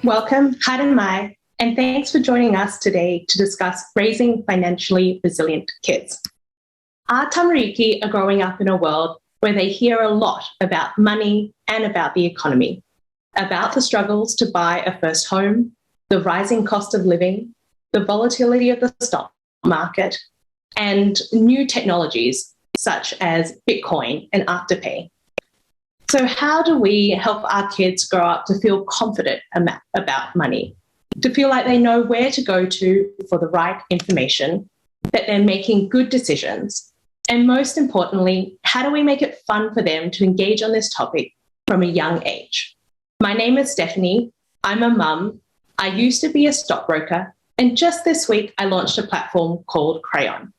Welcome, Mai, and thanks for joining us today to discuss raising financially resilient kids. Our tamariki are growing up in a world where they hear a lot about money and about the economy, about the struggles to buy a first home, the rising cost of living, the volatility of the stock market, and new technologies such as Bitcoin and Afterpay. So how do we help our kids grow up to feel confident about money, to feel like they know where to go to for the right information, that they're making good decisions? And most importantly, how do we make it fun for them to engage on this topic from a young age? My name is Stephanie. I'm a mum. I used to be a stockbroker, and just this week I launched a platform called Crayon.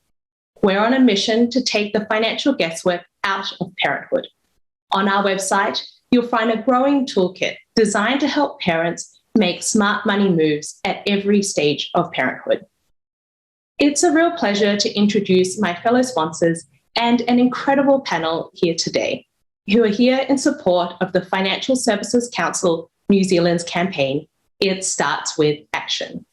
We're on a mission to take the financial guesswork out of parenthood. On our website, you'll find a growing toolkit designed to help parents make smart money moves at every stage of parenthood. It's a real pleasure to introduce my fellow sponsors and an incredible panel here today, who are here in support of the Financial Services Council New Zealand's campaign, It Starts With Action.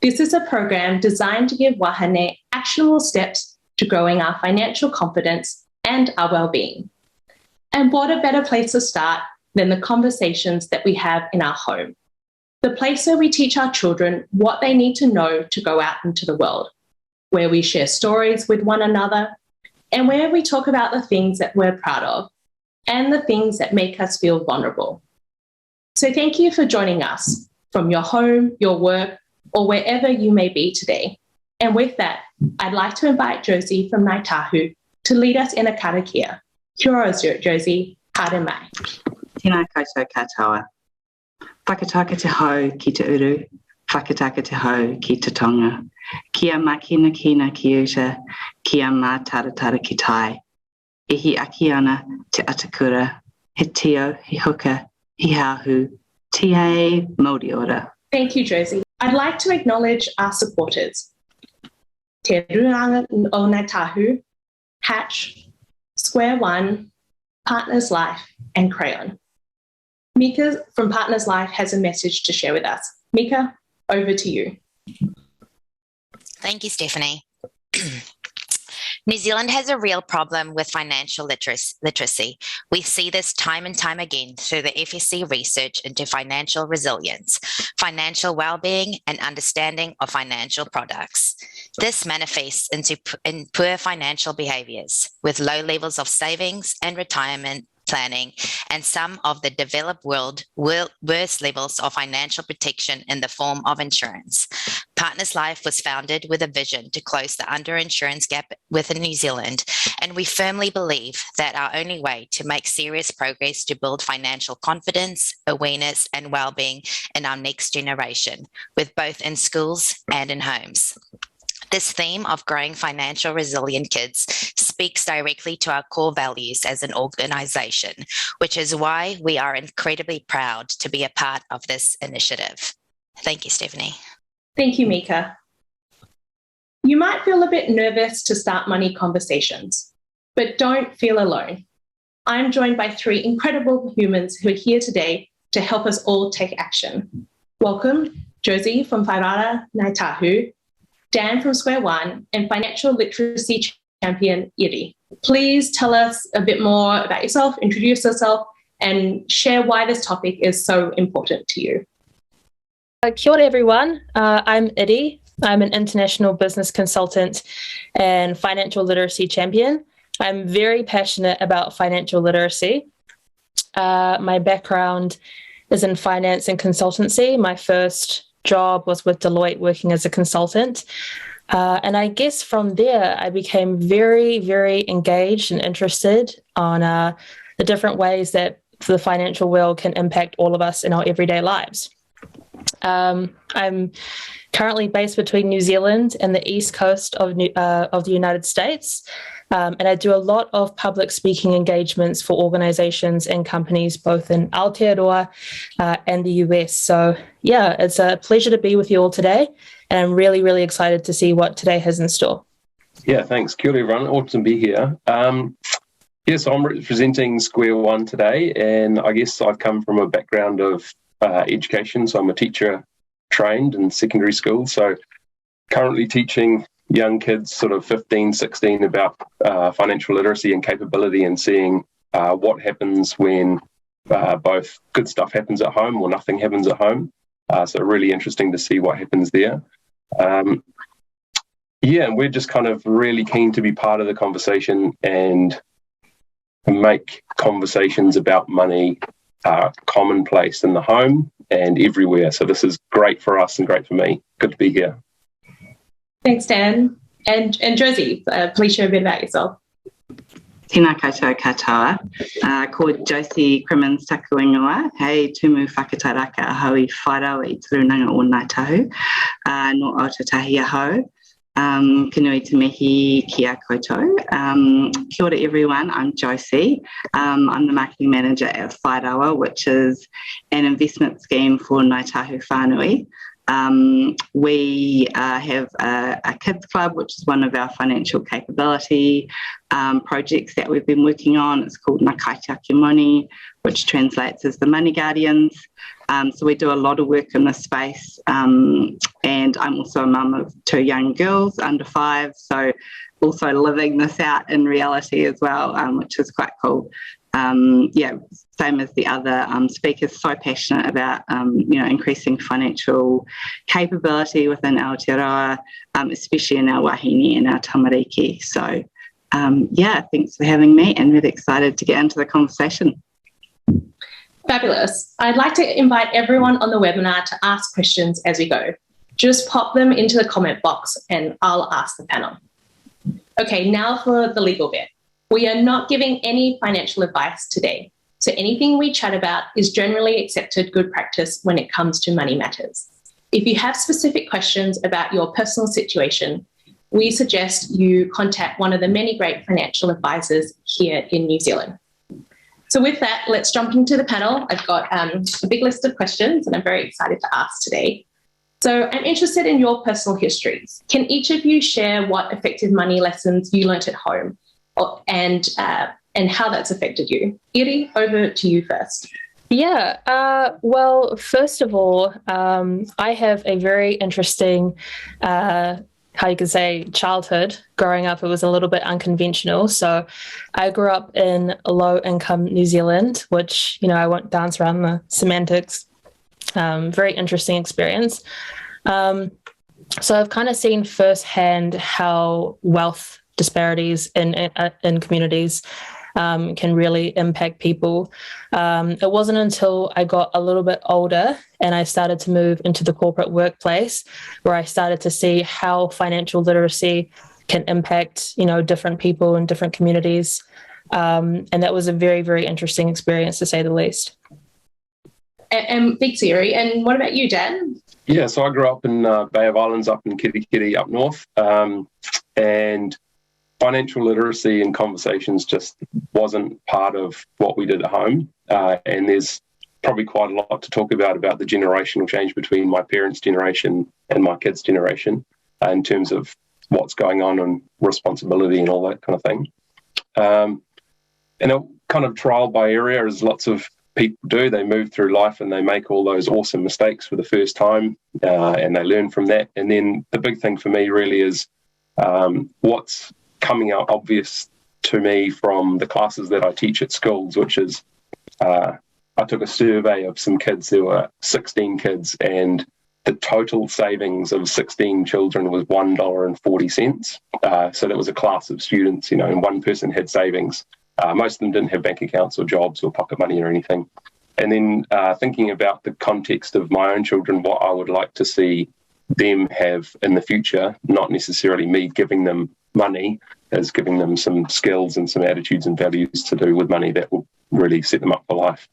This is a program designed to give wahine actionable steps to growing our financial confidence and our well-being. And what a better place to start than the conversations that we have in our home, the place where we teach our children what they need to know to go out into the world, where we share stories with one another, and where we talk about the things that we're proud of and the things that make us feel vulnerable. So thank you for joining us from your home, your work, or wherever you may be today. And with that, I'd like to invite Josie from Ngāi Tahu to lead us in a karakia. Kia ora, Josie, haere mai. Tēnā koutou katoa. Whakataka te hau ki te uru, whakataka te hau ki te tonga. Kia makina kina ki uta, kia mā taratara ki tai. Ihi aki ana te atakura, he tio, he huka, he hahu, tie mauri ora. Thank you, Josie. I'd like to acknowledge our supporters. Te Rūnanga o Ngāi Tahu, Hatch, Square One, Partners Life, and Crayon. Mika from Partners Life has a message to share with us. Mika, over to you. Thank you, Stephanie. New Zealand has a real problem with financial literacy. We see this time and time again through the FSC research into financial resilience, financial well-being, and understanding of financial products. This manifests in poor financial behaviours, with low levels of savings and retirement planning, and some of the developed world worst levels of financial protection in the form of insurance. Partners Life was founded with a vision to close the underinsurance gap within New Zealand, and we firmly believe that our only way to make serious progress to build financial confidence, awareness, and well-being in our next generation, with both in schools and in homes. This theme of growing financial resilient kids speaks directly to our core values as an organisation, which is why we are incredibly proud to be a part of this initiative. Thank you, Stephanie. Thank you, Mika. You might feel a bit nervous to start money conversations, but don't feel alone. I'm joined by three incredible humans who are here today to help us all take action. Welcome, Josie from Whairara Ngāi Tahu, Dan from Square One, and financial literacy champion Iri. Please tell us a bit more about yourself, introduce yourself, and share why this topic is so important to you. Kia ora everyone, I'm Iri. I'm an international business consultant and financial literacy champion. I'm very passionate about financial literacy. My background is in finance and consultancy. My first job was with Deloitte working as a consultant. And I guess from there, I became very, very engaged and interested on the different ways that the financial world can impact all of us in our everyday lives. I'm currently based between New Zealand and the east coast of the United States. And I do a lot of public speaking engagements for organizations and companies, both in Aotearoa and the US. So yeah, it's a pleasure to be with you all today. And I'm really, really excited to see what today has in store. Yeah, thanks. Kia ora everyone. Awesome to be here. Yes, I'm representing Square One today, and I guess I've come from a background of education. So I'm a teacher trained in secondary school. So currently teaching young kids, sort of 15, 16, about financial literacy and capability, and seeing what happens when both good stuff happens at home or nothing happens at home. So really interesting to see what happens there. And we're just kind of really keen to be part of the conversation and make conversations about money commonplace in the home and everywhere. So this is great for us and great for me. Good to be here. Thanks, Dan. And Josie, please share a bit about yourself. Tēnā koutou katoa. Ko Josie Crimmins taku ingoa. Hei tumu whakataraka ahaui whairawa I te Rūnanga o Ngāi Tahu. No Aotearoa ahau. Kinui te mihi kia koutou. Kia ora everyone, I'm Josie. I'm the marketing manager at Rawa, which is an investment scheme for Ngāi Tahu whānui. We have a kids club, which is one of our financial capability projects that we've been working on. It's called Ngāi Tahu, which translates as the Money Guardians. So we do a lot of work in this space, and I'm also a mum of 2 young girls under 5, so also living this out in reality as well, which is quite cool. Same as the other speakers, so passionate about increasing financial capability within Aotearoa, especially in our wahine and our tamariki. So thanks for having me, and really excited to get into the conversation. Fabulous. I'd like to invite everyone on the webinar to ask questions as we go. Just pop them into the comment box and I'll ask the panel. Okay, now for the legal bit. We are not giving any financial advice today, so anything we chat about is generally accepted good practice when it comes to money matters. If you have specific questions about your personal situation, we suggest you contact one of the many great financial advisors here in New Zealand. So with that, let's jump into the panel. I've got a big list of questions and I'm very excited to ask today. So I'm interested in your personal histories. Can each of you share what effective money lessons you learnt at home and how that's affected you? Iri, over to you first. Well, first of all, I have a very interesting how you could say childhood. Growing up, it was a little bit unconventional. So I grew up in a low-income New Zealand, which, I won't dance around the semantics. Very interesting experience. So I've kind of seen firsthand how wealth disparities in communities can really impact people. It wasn't until I got a little bit older and I started to move into the corporate workplace where I started to see how financial literacy can impact, different people in different communities. And that was a very, very interesting experience, to say the least. And thanks, Iri. And what about you, Dan? Yeah, so I grew up in Bay of Islands up in Kirikiri up north, and financial literacy and conversations just wasn't part of what we did at home. And there's probably quite a lot to talk about the generational change between my parents' generation and my kids' generation in terms of what's going on and responsibility and all that kind of thing. And it kind of trial by area, as lots of people do. They move through life and they make all those awesome mistakes for the first time, and they learn from that. And then the big thing for me really is what's coming out obvious to me from the classes that I teach at schools, which is I took a survey of some kids. There were 16 kids, and the total savings of 16 children was $1.40. So that was a class of students, and one person had savings. Most of them didn't have bank accounts or jobs or pocket money or anything. And then thinking about the context of my own children, what I would like to see them have in the future, not necessarily me giving them money, is giving them some skills and some attitudes and values to do with money that will really set them up for life.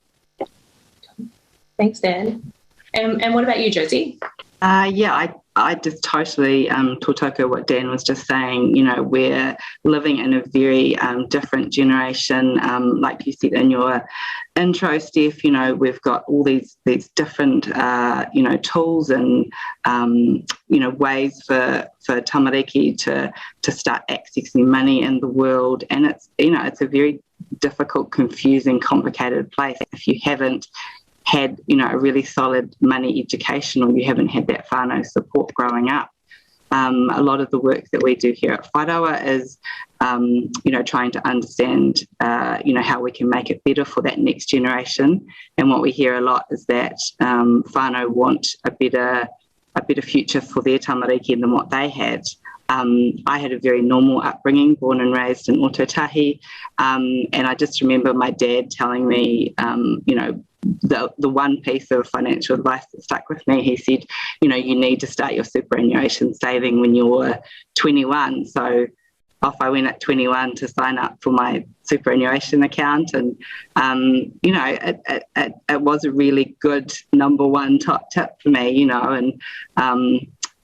Thanks, Dan. And what about you, Josie? I just totally tautoko what Dan was just saying. We're living in a very different generation. Like you said in your intro, Steph, we've got all these different, tools and, ways for tamariki to start accessing money in the world. And it's a very difficult, confusing, complicated place if you haven't had, a really solid money education, or you haven't had that whānau support growing up. A lot of the work that we do here at Whai is, trying to understand, how we can make it better for that next generation. And what we hear a lot is that whānau want a better future for their tamariki than what they had. I had a very normal upbringing, born and raised in Ototahi, and I just remember my dad telling me, the one piece of financial advice that stuck with me. He said, you need to start your superannuation saving when you're 21. So off I went at 21 to sign up for my superannuation account, and it was a really good number one top tip for me, and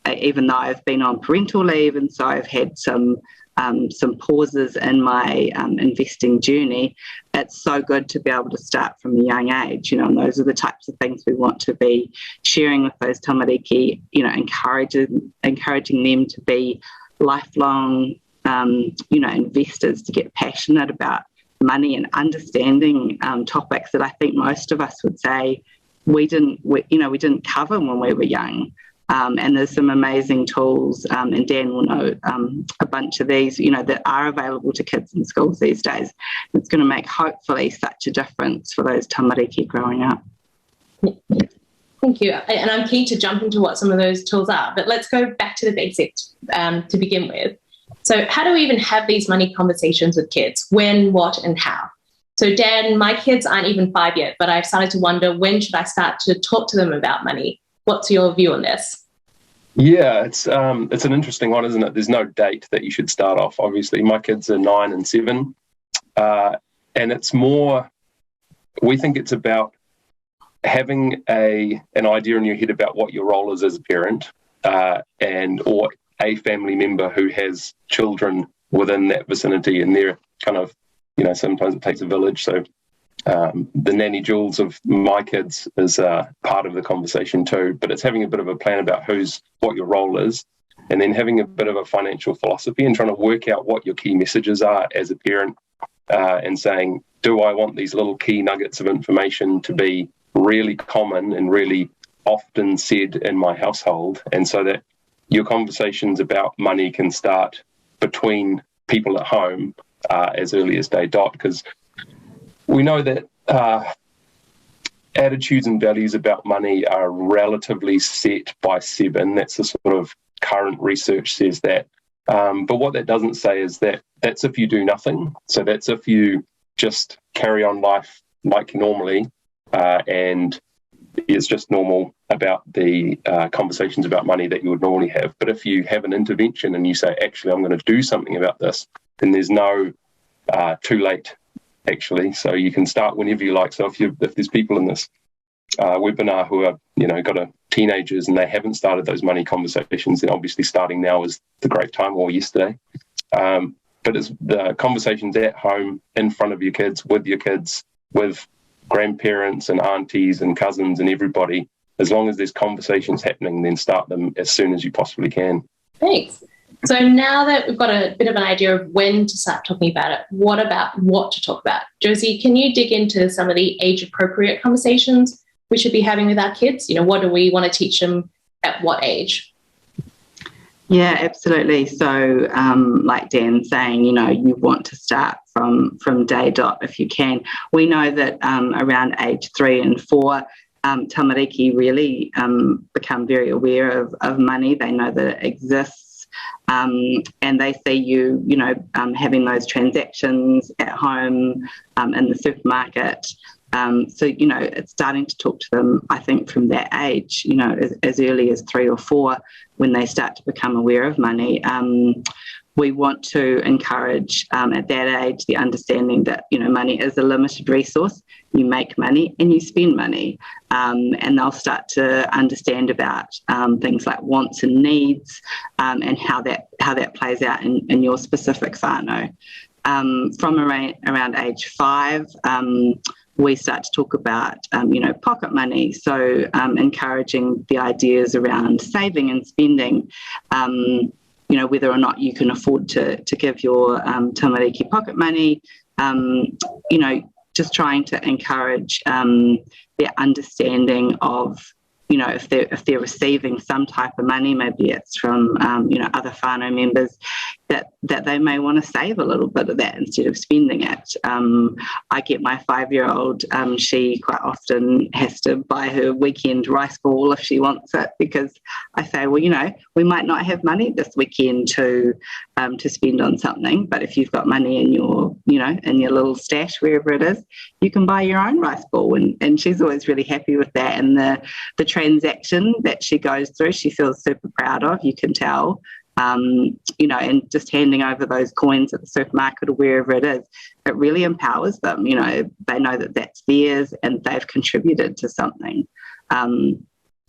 even though I've been on parental leave, and so I've had some pauses in my investing journey, it's so good to be able to start from a young age, and those are the types of things we want to be sharing with those tamariki, encouraging them to be lifelong, investors, to get passionate about money and understanding topics that I think most of us would say we didn't cover when we were young. And there's some amazing tools, and Dan will know a bunch of these, that are available to kids in schools these days. It's going to make, hopefully, such a difference for those tamariki growing up. Thank you. And I'm keen to jump into what some of those tools are, but let's go back to the basics to begin with. So how do we even have these money conversations with kids? When, what, and how? So Dan, my kids aren't even 5 yet, but I've started to wonder, when should I start to talk to them about money? What's your view on this? Yeah, it's an interesting one, isn't it? There's no date that you should start off. Obviously, my kids are 9 and 7, and it's more, we think it's about having an idea in your head about what your role is as a parent, or a family member who has children within that vicinity, and they're kind of, sometimes it takes a village, so the nanny Jules of my kids is part of the conversation too, but it's having a bit of a plan about what your role is, and then having a bit of a financial philosophy and trying to work out what your key messages are as a parent, and saying, do I want these little key nuggets of information to be really common and really often said in my household, and so that your conversations about money can start between people at home as early as day dot, because we know that attitudes and values about money are relatively set by 7. That's the sort of current research says that. But what that doesn't say is that that's if you do nothing. So that's if you just carry on life like normally, and it's just normal about the conversations about money that you would normally have. But if you have an intervention and you say, actually, I'm going to do something about this, then there's no too late, actually. So you can start whenever you like. So if there's people in this webinar who are, got teenagers and they haven't started those money conversations, then obviously starting now is the great time, or yesterday. But it's the conversations at home, in front of your kids, with grandparents and aunties and cousins and everybody. As long as there's conversations happening, then start them as soon as you possibly can. Thanks. So now that we've got a bit of an idea of when to start talking about it, what about what to talk about? Josie, can you dig into some of the age-appropriate conversations we should be having with our kids? What do we want to teach them at what age? Yeah, absolutely. So like Dan's saying, you want to start from day dot if you can. We know that around age 3 and 4, tamariki really become very aware of money. They know that it exists. And they see you, having those transactions at home, in the supermarket. So, it's starting to talk to them, I think, from that age, as early as 3 or 4, when they start to become aware of money. We want to encourage at that age the understanding that, money is a limited resource. You make money and you spend money, and they'll start to understand about things like wants and needs, and how that plays out in your specific whānau. From around age 5, we start to talk about, pocket money. So encouraging the ideas around saving and spending, whether or not you can afford to give your tamariki pocket money, just trying to encourage their understanding of, if they're receiving some type of money, maybe it's from other whānau members, that they may want to save a little bit of that instead of spending it. I get my 5-year-old, she quite often has to buy her weekend rice ball if she wants it, because I say, well, we might not have money this weekend to spend on something, but if you've got money in your little stash, wherever it is, you can buy your own rice ball. And she's always really happy with that. And the transaction that she goes through, she feels super proud of, you can tell. And just handing over those coins at the supermarket or wherever it is, it really empowers them. They know that that's theirs and they've contributed to something.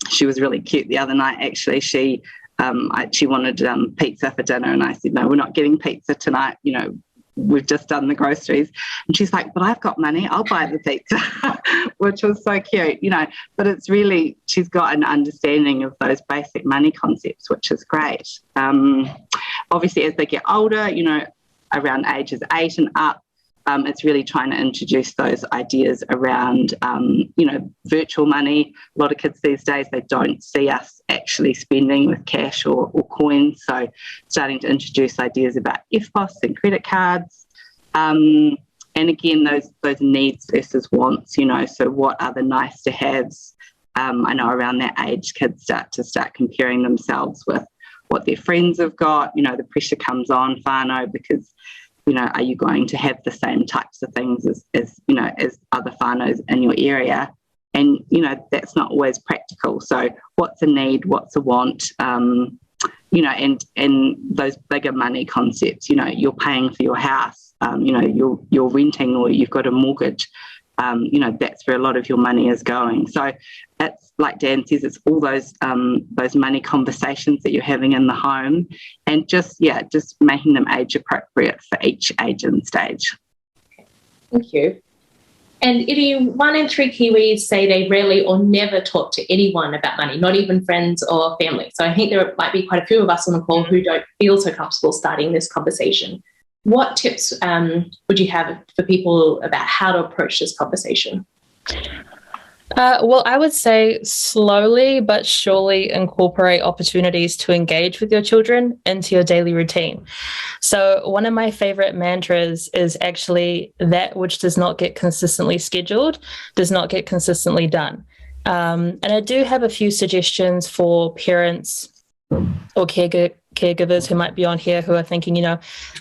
She was really cute the other night, actually. She wanted pizza for dinner, and I said, no, we're not getting pizza tonight. We've just done the groceries. And she's like, but I've got money, I'll buy the pizza, which was so cute, but it's really, she's got an understanding of those basic money concepts, which is great. Obviously, as they get older, around ages 8 and up, it's really trying to introduce those ideas around, virtual money. A lot of kids these days, they don't see us actually spending with cash or coins. So starting to introduce ideas about FPOS and credit cards. And again, those needs versus wants, so what are the nice to haves? I know around that age, kids start comparing themselves with what their friends have got. The pressure comes on whānau because, are you going to have the same types of things as other whānaus in your area? And, that's not always practical. So what's a need, what's a want, and those bigger money concepts, you're paying for your house, you're renting or you've got a mortgage, that's where a lot of your money is going. So it's like Dan says, it's all those money conversations that you're having in the home, and just making them age appropriate for each age and stage. Thank you. And Iri, 1 in 3 Kiwis say they rarely or never talk to anyone about money, not even friends or family. So I think there might be quite a few of us on the call who don't feel so comfortable starting this conversation. What tips would you have for people about how to approach this conversation? Well, I would say slowly but surely incorporate opportunities to engage with your children into your daily routine. So one of my favorite mantras is actually that which does not get consistently scheduled does not get consistently done. And I do have a few suggestions for parents or caregivers who might be on here who are thinking,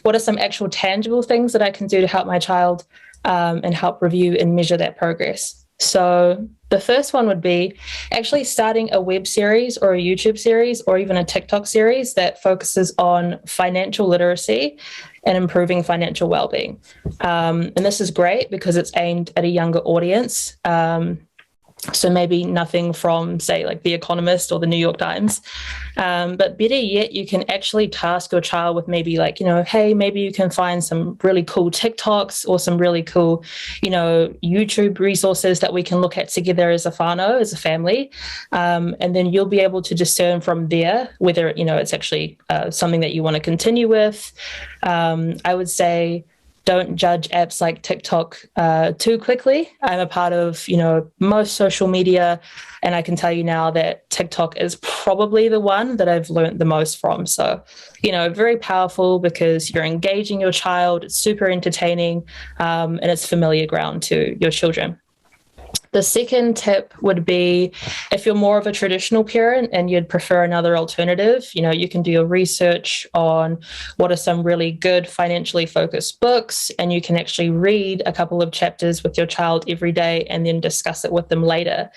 what are some actual tangible things that I can do to help my child and help review and measure that progress? So the first one would be actually starting a web series or a YouTube series or even a TikTok series that focuses on financial literacy and improving financial well-being. And this is great because it's aimed at a younger audience. So maybe nothing from, say, like The Economist or the New York Times. But better yet, you can actually task your child with maybe hey, maybe you can find some really cool TikToks or some really cool, YouTube resources that we can look at together as a whānau, as a family. And then you'll be able to discern from there whether, it's actually something that you want to continue with. I would say, don't judge apps like TikTok too quickly. I'm a part of, most social media, and I can tell you now that TikTok is probably the one that I've learned the most from. So, very powerful because you're engaging your child, it's super entertaining, and it's familiar ground to your children. The second tip would be if you're more of a traditional parent and you'd prefer another alternative, you can do your research on what are some really good financially focused books, and you can actually read a couple of chapters with your child every day and then discuss it with them later.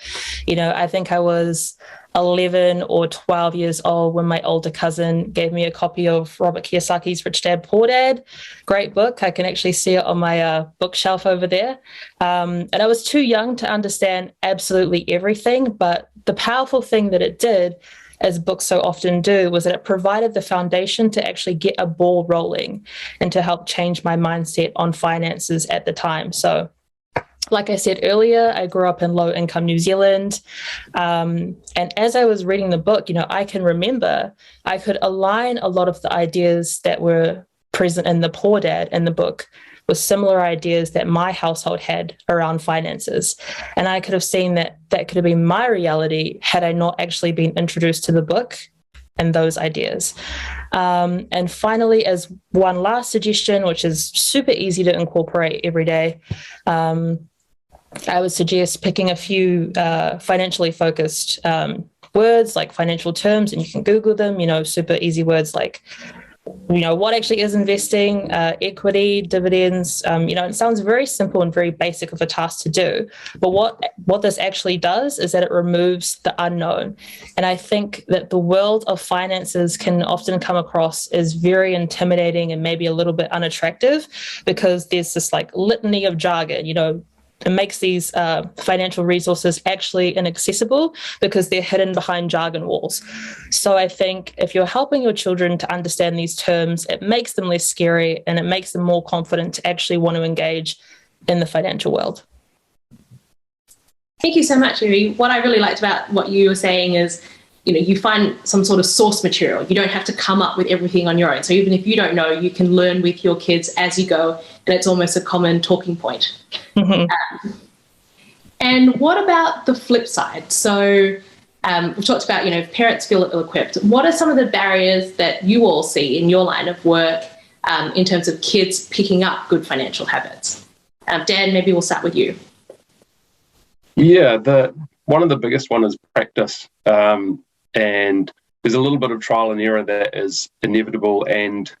I think I was 11 or 12 years old when my older cousin gave me a copy of Robert Kiyosaki's Rich Dad, Poor Dad. Great book. I can actually see it on my bookshelf over there. And I was too young to understand absolutely everything, but the powerful thing that it did, as books so often do, was that it provided the foundation to actually get a ball rolling and to help change my mindset on finances at the time. So like I said earlier, I grew up in low-income New Zealand. And as I was reading the book, I can remember I could align a lot of the ideas that were present in the Poor Dad in the book with similar ideas that my household had around finances. And I could have seen that that could have been my reality had I not actually been introduced to the book and those ideas. And finally, as one last suggestion, which is super easy to incorporate every day, I would suggest picking a few financially focused words like financial terms, and you can Google them, super easy words like, what actually is investing, equity, dividends. It sounds very simple and very basic of a task to do. But what this actually does is that it removes the unknown. And I think that the world of finances can often come across as very intimidating and maybe a little bit unattractive because there's this like litany of jargon, it makes these financial resources actually inaccessible because they're hidden behind jargon walls. So I think if you're helping your children to understand these terms, it makes them less scary and it makes them more confident to actually want to engage in the financial world. Thank you so much, Iri. What I really liked about what you were saying is, you find some sort of source material. You don't have to come up with everything on your own. So even if you don't know, you can learn with your kids as you go, and it's almost a common talking point. Mm-hmm. And what about the flip side? So we've talked about, if parents feel ill-equipped, what are some of the barriers that you all see in your line of work in terms of kids picking up good financial habits? Dan, maybe we'll start with you. Yeah, one of the biggest one is practice. And there's a little bit of trial and error that is inevitable and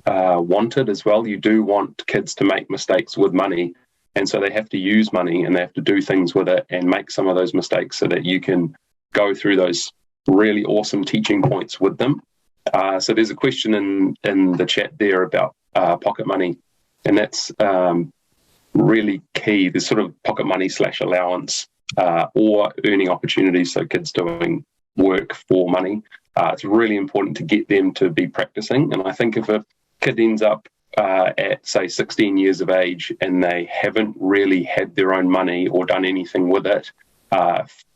wanted as well. You do want kids to make mistakes with money, and so they have to use money and they have to do things with it and make some of those mistakes so that you can go through those really awesome teaching points with them. So there's a question in the chat there about pocket money, and that's really key. There's sort of pocket money / allowance or earning opportunities, so kids doing work for money. It's really important to get them to be practicing. And I think if a kid ends up at, say, 16 years of age and they haven't really had their own money or done anything with it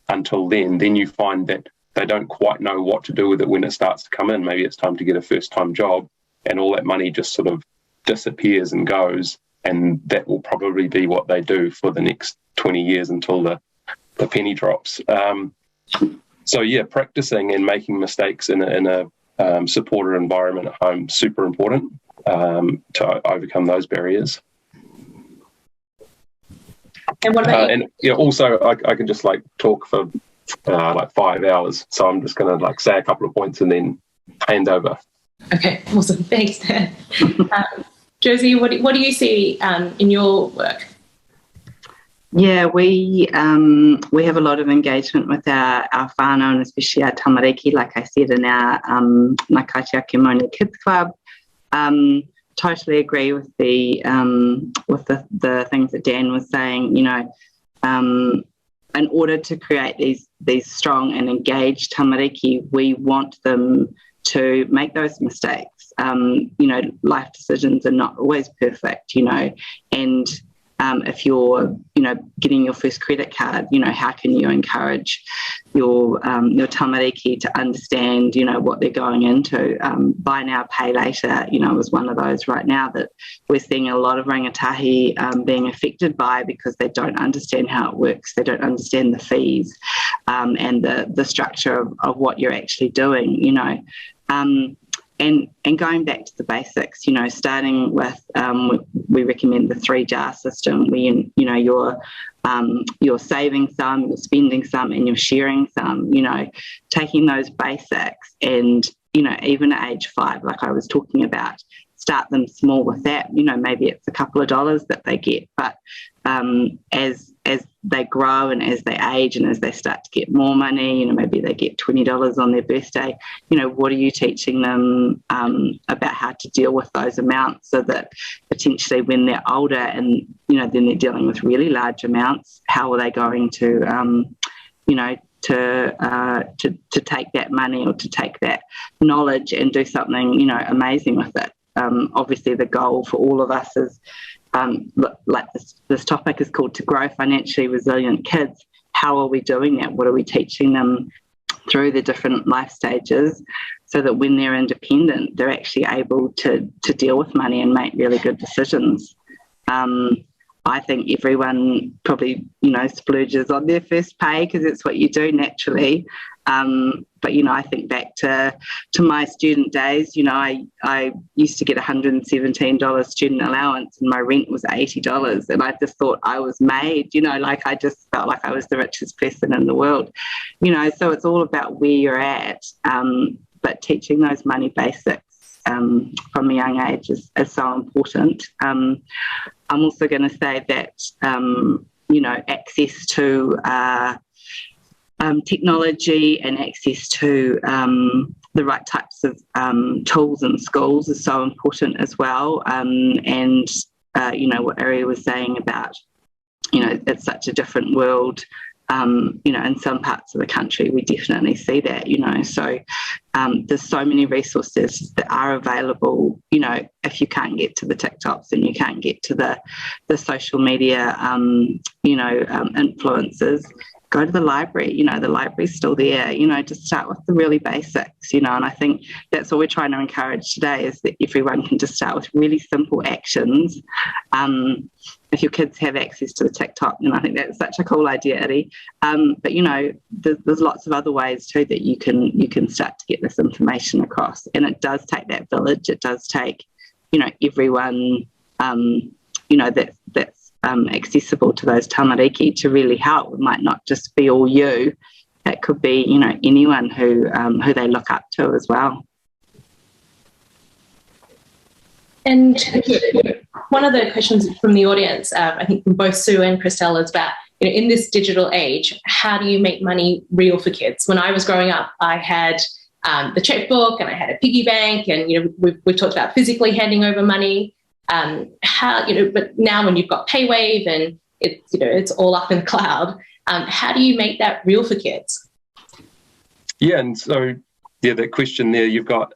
until then you find that they don't quite know what to do with it when it starts to come in. Maybe it's time to get a first-time job and all that money just sort of disappears and goes, and that will probably be what they do for the next 20 years until the penny drops. So yeah, practicing and making mistakes in a supported environment at home, super important to overcome those barriers. And what about you? And also I can just talk for 5 hours. So I'm just going to say a couple of points and then hand over. Okay, awesome. Thanks, Dan. Josie, what do you see in your work? Yeah, we have a lot of engagement with our whānau and especially our tamariki, like I said, in our Ngāi Tahu Kids Club. Totally agree with the things that Dan was saying. In order to create these strong and engaged tamariki, we want them to make those mistakes. Life decisions are not always perfect, and if you're, getting your first credit card, how can you encourage your tamariki to understand, what they're going into? Buy now, pay later, is one of those right now that we're seeing a lot of rangatahi being affected by because they don't understand how it works. They don't understand the fees and the structure of what you're actually doing, And going back to the basics, starting with, we recommend the 3-jar system where, you're saving some, you're spending some, and you're sharing some, taking those basics and, even at age 5, like I was talking about, start them small with that. Maybe it's a couple of dollars that they get, but as they grow and as they age and as they start to get more money, maybe they get $20 on their birthday, what are you teaching them about how to deal with those amounts so that potentially when they're older and, then they're dealing with really large amounts, how are they going to, to take that money or to take that knowledge and do something, amazing with it. Obviously the goal for all of us is, like this topic is called to grow financially resilient kids. How are we doing that? What are we teaching them through the different life stages so that when they're independent, they're actually able to deal with money and make really good decisions? I think everyone probably, splurges on their first pay because it's what you do naturally. But, I think back to my student days, I used to get $117 student allowance and my rent was $80. And I just thought I was made, I just felt like I was the richest person in the world. So it's all about where you're at. But teaching those money basics from a young age is so important. I'm also going to say that, access to technology and access to the right types of tools in schools is so important as well. What Ari was saying about, it's such a different world. In some parts of the country, we definitely see that, so there's so many resources that are available, if you can't get to the TikToks and you can't get to the social media, influencers, go to the library, the library's still there, just start with the really basics, and I think that's what we're trying to encourage today is that everyone can just start with really simple actions. If your kids have access to the TikTok, I think that's such a cool idea, Eddie. But there's lots of other ways too that you can start to get this information across, and it does take that village. It does take, everyone, that's accessible to those tamariki to really help. It might not just be all you. It could be, anyone who they look up to as well. And one of the questions from the audience, I think from both Sue and Christelle, is about, in this digital age, how do you make money real for kids? When I was growing up, I had the checkbook and I had a piggy bank, and we've talked about physically handing over money. But now when you've got PayWave and it's all up in the cloud, how do you make that real for kids? Yeah, and so that question there, you've got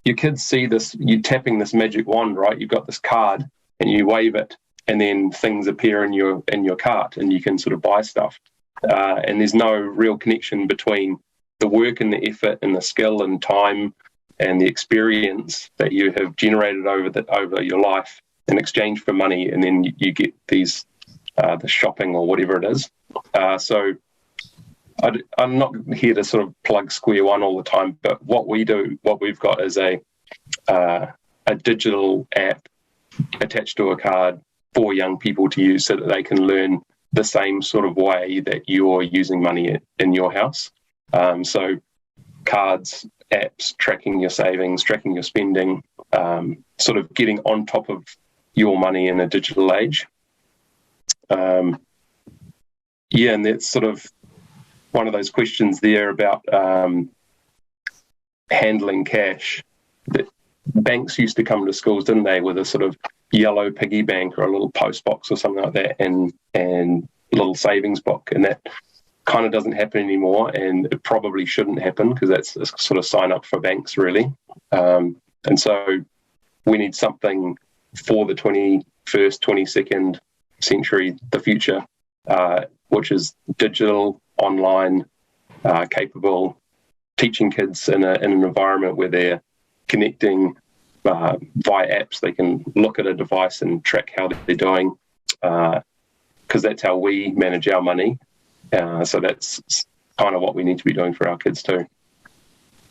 your kids see this, you tapping this magic wand, right? You've got this card and you wave it, and then things appear in your cart, and you can sort of buy stuff. And there's no real connection between the work and the effort and the skill and time and the experience that you have generated over your life in exchange for money, and then you get these the shopping or whatever it is. So I'm not here to sort of plug Square One all the time, but what we've got is a digital app attached to a card for young people to use so that they can learn the same sort of way that you're using money in your house. So cards, apps, tracking your savings, tracking your spending, sort of getting on top of your money in a digital age. And that's sort of one of those questions there about handling cash. That banks used to come to schools, didn't they, with a sort of yellow piggy bank or a little post box or something like that, and a little savings book, and that kind of doesn't happen anymore, and it probably shouldn't happen because that's a sort of sign up for banks, really. And so we need something for the 21st, 22nd century, the future, which is digital, online, capable, teaching kids in an environment where they're connecting via apps. They can look at a device and track how they're doing, because that's how we manage our money. So that's kind of what we need to be doing for our kids too.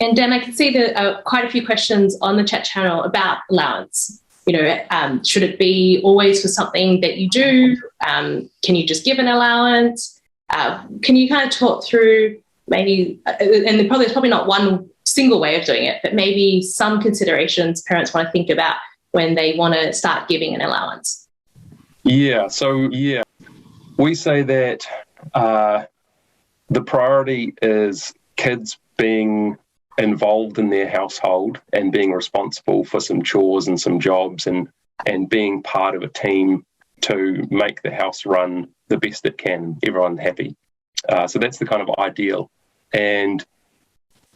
And Dan, I can see that quite a few questions on the chat channel about allowance. Should it be always for something that you do? Can you just give an allowance? Can you kind of talk through maybe, and there's probably not one single way of doing it, but maybe some considerations parents want to think about when they want to start giving an allowance? Yeah, so we say that the priority is kids being involved in their household and being responsible for some chores and some jobs and being part of a team to make the house run the best it can, everyone happy. So that's the kind of ideal. And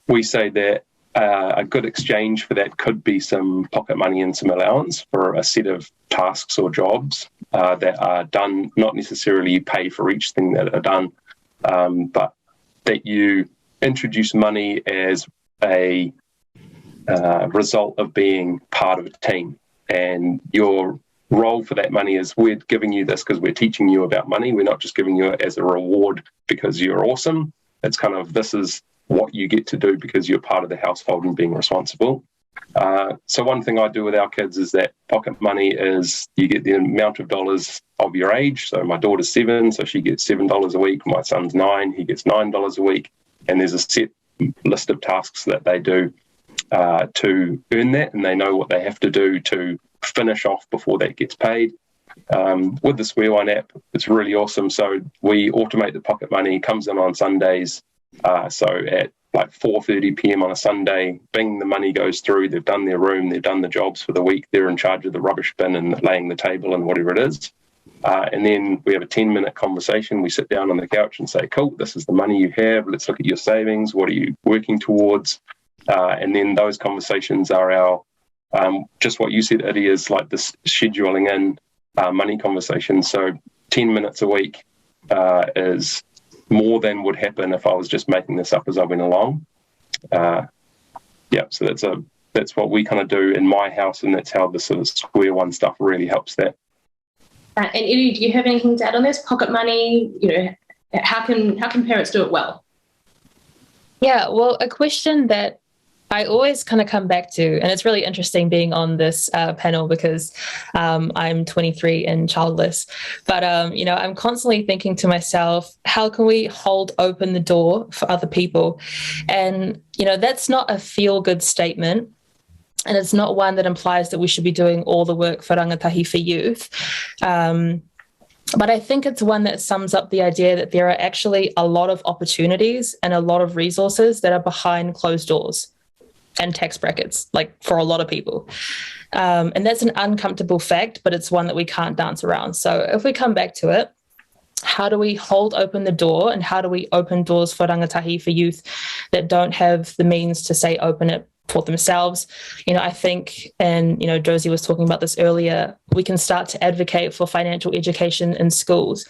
we say that a good exchange for that could be some pocket money and some allowance for a set of tasks or jobs that are done, not necessarily you pay for each thing that are done, but that you introduce money as a result of being part of a team. And you're role for that money is we're giving you this because we're teaching you about money. We're not just giving you it as a reward because you're awesome. It's kind of, this is what you get to do because you're part of the household and being responsible. So one thing I do with our kids is that pocket money is you get the amount of dollars of your age. So my daughter's 7, so she gets $7 a week. My son's 9, he gets $9 a week. And there's a set list of tasks that they do to earn that, and they know what they have to do to finish off before that gets paid. With the Square One app, it's really awesome. So we automate the pocket money, comes in on Sundays. So at like 4:30 p.m. on a Sunday, bing, the money goes through. They've done their room, they've done the jobs for the week. They're in charge of the rubbish bin and laying the table and whatever it is. And then we have a 10-minute conversation. We sit down on the couch and say, cool, this is the money you have. Let's look at your savings. What are you working towards? And then those conversations are our, just what you said, Eddie, is like this scheduling in money conversations. So 10 minutes a week is more than would happen if I was just making this up as I went along. So that's what we kind of do in my house, and that's how the sort of Square One stuff really helps that. And Eddie, do you have anything to add on this? Pocket money, how can parents do it well? Yeah, well, a question that I always kind of come back to, and it's really interesting being on this panel because I'm 23 and childless, but, I'm constantly thinking to myself, how can we hold open the door for other people? And, that's not a feel-good statement. And it's not one that implies that we should be doing all the work for rangatahi for youth. But I think it's one that sums up the idea that there are actually a lot of opportunities and a lot of resources that are behind closed doors and tax brackets, like for a lot of people. And that's an uncomfortable fact, but it's one that we can't dance around. So if we come back to it, how do we hold open the door, and how do we open doors for rangatahi for youth that don't have the means to, say, open it for themselves? I think, and Josie was talking about this earlier, we can start to advocate for financial education in schools.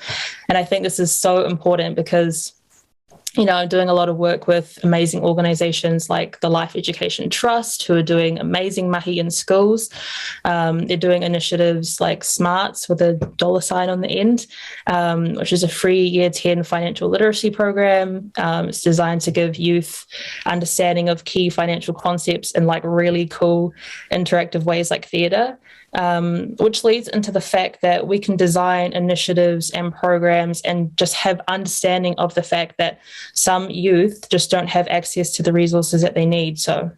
And I think this is so important because I'm doing a lot of work with amazing organizations like the Life Education Trust, who are doing amazing mahi in schools. They're doing initiatives like Smarts with a $sign on the end, which is a free Year 10 financial literacy program. It's designed to give youth understanding of key financial concepts in like really cool interactive ways like theatre. Which leads into the fact that we can design initiatives and programs and just have understanding of the fact that some youth just don't have access to the resources that they need. So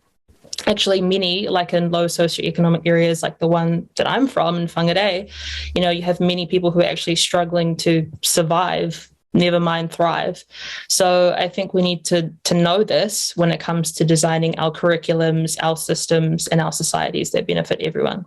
actually many, like in low socioeconomic areas like the one that I'm from in Whangarei, you have many people who are actually struggling to survive, never mind thrive. So I think we need to know this when it comes to designing our curriculums, our systems, and our societies that benefit everyone.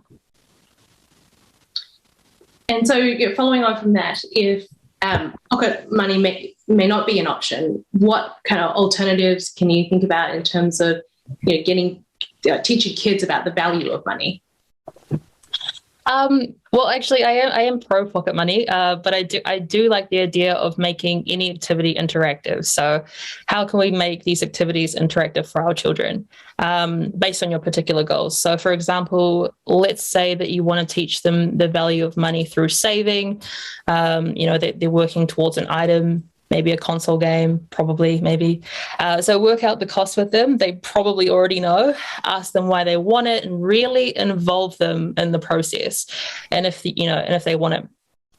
And so following on from that, if pocket money may not be an option, what kind of alternatives can you think about in terms of teaching kids about the value of money? Well, actually, I am pro pocket money, but I do like the idea of making any activity interactive. So how can we make these activities interactive for our children based on your particular goals? So, for example, let's say that you want to teach them the value of money through saving. They're working towards an item, maybe a console game, maybe. So work out the cost with them. They probably already know. Ask them why they want it and really involve them in the process. And if they want it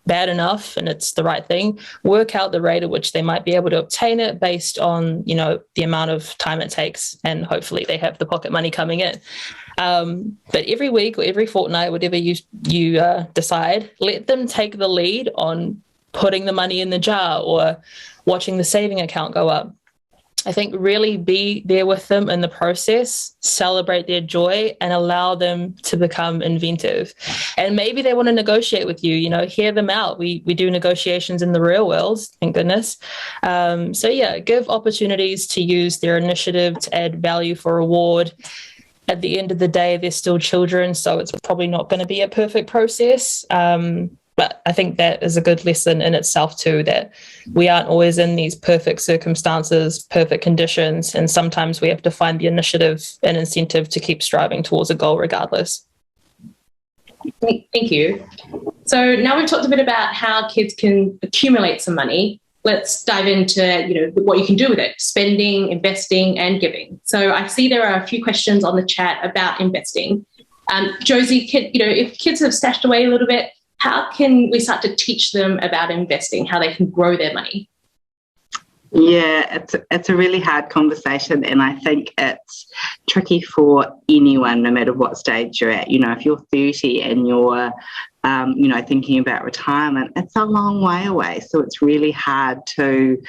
bad enough and it's the right thing, work out the rate at which they might be able to obtain it based on, the amount of time it takes. And hopefully they have the pocket money coming in. But every week or every fortnight, whatever you decide, let them take the lead on putting the money in the jar or watching the saving account go up. I think really be there with them in the process, celebrate their joy, and allow them to become inventive. And maybe they want to negotiate with you, hear them out. We do negotiations in the real world, thank goodness. Give opportunities to use their initiative to add value for reward. At the end of the day, they're still children, so it's probably not going to be a perfect process. But I think that is a good lesson in itself too, that we aren't always in these perfect circumstances, perfect conditions, and sometimes we have to find the initiative and incentive to keep striving towards a goal regardless. Thank you. So now we've talked a bit about how kids can accumulate some money. Let's dive into, what you can do with it: spending, investing, and giving. So I see there are a few questions on the chat about investing. Josie, if kids have stashed away a little bit, how can we start to teach them about investing, how they can grow their money? Yeah, it's a really hard conversation, and I think it's tricky for anyone, no matter what stage you're at. If you're 30 and you're, thinking about retirement, it's a long way away. So it's really hard to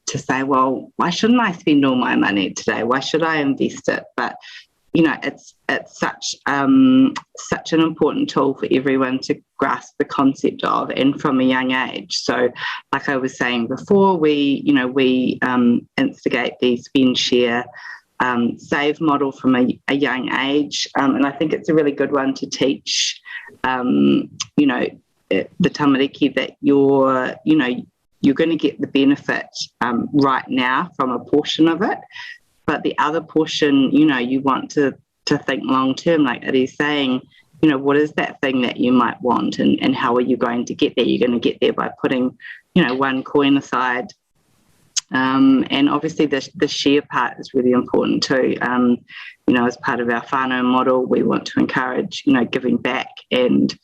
say, well, why shouldn't I spend all my money today? Why should I invest it? But it's such an important tool for everyone to grasp the concept of, and from a young age. So, like I was saying before, we instigate the spend, share, save model from a young age, and I think it's a really good one to teach, the tamariki that you're going to get the benefit right now from a portion of it. But the other portion, you want to think long term, like Iri's saying, what is that thing that you might want, and how are you going to get there? You're going to get there by putting, one coin aside. And obviously the share part is really important too. As part of our whānau model, we want to encourage, giving back and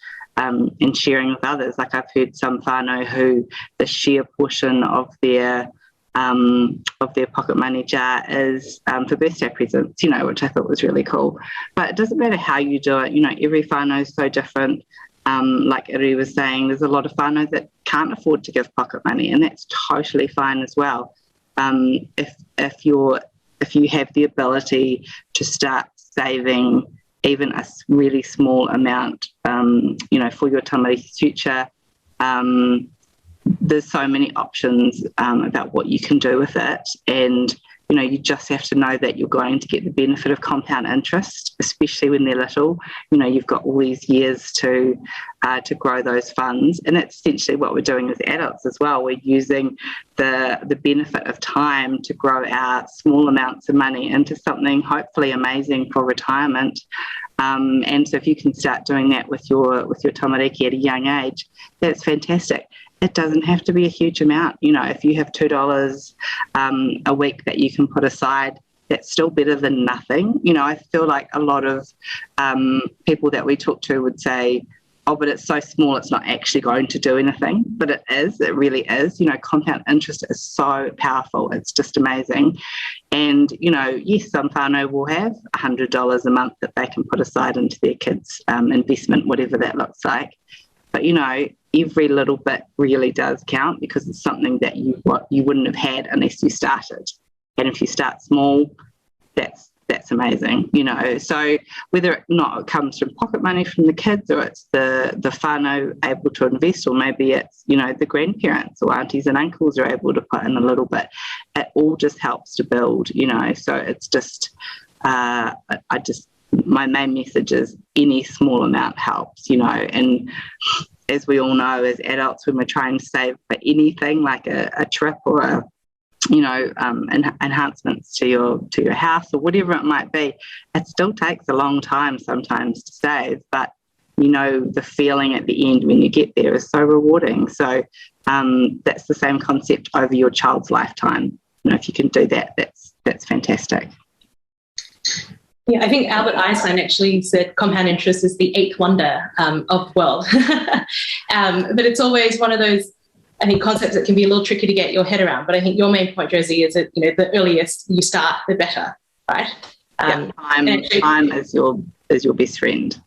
sharing with others. Like I've heard some whānau who the share portion of their pocket money jar is for birthday presents, which I thought was really cool. But it doesn't matter how you do it. Every whānau is so different. Like Iri was saying, there's a lot of whānau that can't afford to give pocket money, and that's totally fine as well. If you have the ability to start saving even a really small amount, for your tamariki future, there's so many options about what you can do with it, and you just have to know that you're going to get the benefit of compound interest, especially when they're little. You've got all these years to grow those funds, and that's essentially what we're doing as adults as well. We're using the benefit of time to grow our small amounts of money into something hopefully amazing for retirement. And so if you can start doing that with your tamariki at a young age, that's fantastic. It doesn't have to be a huge amount. If you have $2 a week that you can put aside, that's still better than nothing. I feel like a lot of people that we talk to would say, oh, but it's so small, it's not actually going to do anything. But it is, it really is. Compound interest is so powerful. It's just amazing. And, yes, some whānau will have $100 a month that they can put aside into their kids' investment, whatever that looks like. But, every little bit really does count, because it's something that you wouldn't have had unless you started. And if you start small, that's amazing, So whether or not it comes from pocket money from the kids, or it's the whānau able to invest, or maybe it's, the grandparents or aunties and uncles are able to put in a little bit, it all just helps to build, So it's just, my main message is any small amount helps, and as we all know, as adults, when we're trying to save for anything like a trip or enhancements to your house or whatever it might be, it still takes a long time sometimes to save, but the feeling at the end when you get there is so rewarding. So that's the same concept over your child's lifetime. If you can do that, that's fantastic. Yeah, I think Albert Einstein actually said compound interest is the eighth wonder of the world. But it's always one of those, I think, concepts that can be a little tricky to get your head around. But I think your main point, Josie, is that the earliest you start, the better, right? Time is your best friend.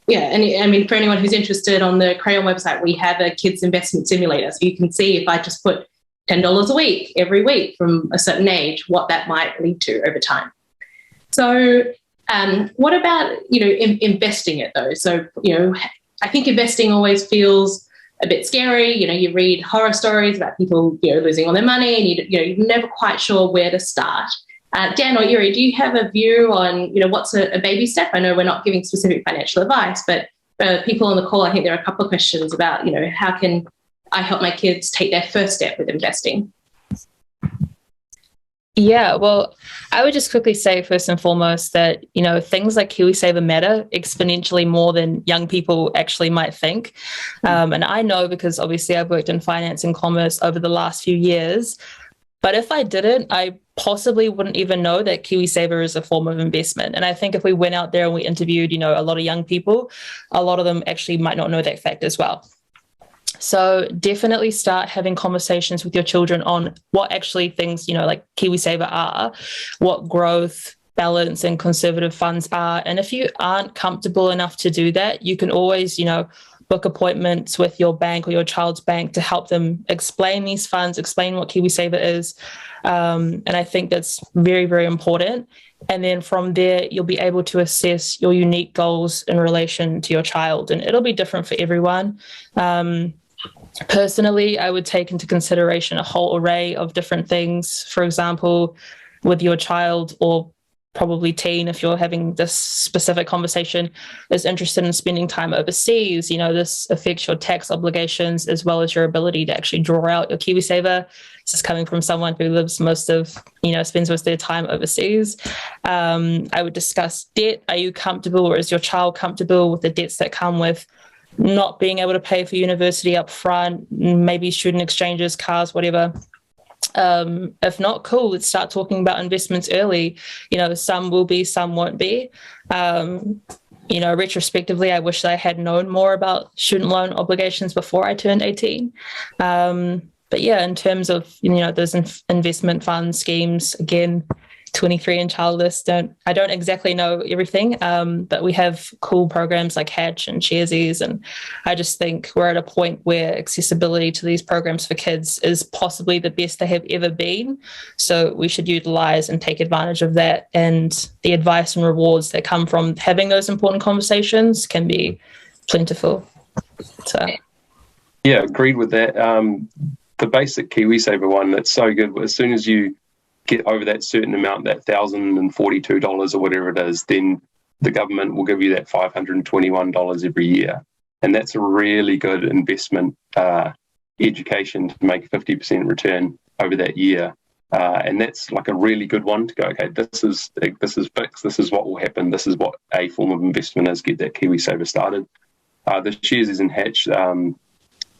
Yeah, and I mean, for anyone who's interested, on the Crayon website, we have a kids investment simulator, so you can see if I just put $10 a week every week from a certain age, what that might lead to over time. So what about, investing it though? So, I think investing always feels a bit scary. You read horror stories about people, losing all their money, and you're never quite sure where to start. Dan or Iri, do you have a view on, what's a baby step? I know we're not giving specific financial advice, but people on the call, I think there are a couple of questions about, how can I help my kids take their first step with investing? Yeah, well, I would just quickly say first and foremost that, things like Kiwisaver matter exponentially more than young people actually might think. And I know because obviously I've worked in finance and commerce over the last few years. But if I didn't, I possibly wouldn't even know that Kiwisaver is a form of investment. And I think if we went out there and we interviewed, a lot of young people, a lot of them actually might not know that fact as well. So definitely start having conversations with your children on what actually things, like Kiwisaver are, what growth, balance and conservative funds are. And if you aren't comfortable enough to do that, you can always, book appointments with your bank or your child's bank to help them explain these funds, explain what Kiwisaver is. And I think that's very, very important. And then from there, you'll be able to assess your unique goals in relation to your child. And it'll be different for everyone. Personally, I would take into consideration a whole array of different things. For example, with your child or probably teen, if you're having this specific conversation, is interested in spending time overseas, this affects your tax obligations as well as your ability to actually draw out your Kiwisaver. This is coming from someone who lives spends most of their time overseas. I would discuss debt. Are you comfortable or is your child comfortable with the debts that come with not being able to pay for university up front, maybe student exchanges, cars, whatever? If not, cool, let's start talking about investments early. Some will be, some won't be. Retrospectively, I wish that I had known more about student loan obligations before I turned 18. But yeah, in terms of, those investment fund schemes, again, 23 and childless, I don't exactly know everything, but we have cool programs like Hatch and Sharesies, and I just think we're at a point where accessibility to these programs for kids is possibly the best they have ever been. So we should utilize and take advantage of that, and the advice and rewards that come from having those important conversations can be plentiful. So yeah, agreed with that. The basic Kiwisaver one, that's so good. As soon as you get over that certain amount, that $1,042 or whatever it is, then the government will give you that $521 every year. And that's a really good investment education to make a 50% return over that year. And that's like a really good one to go, okay, this is fixed, this is what will happen, this is what a form of investment is, get that Kiwisaver started. The Sharesies and Hatch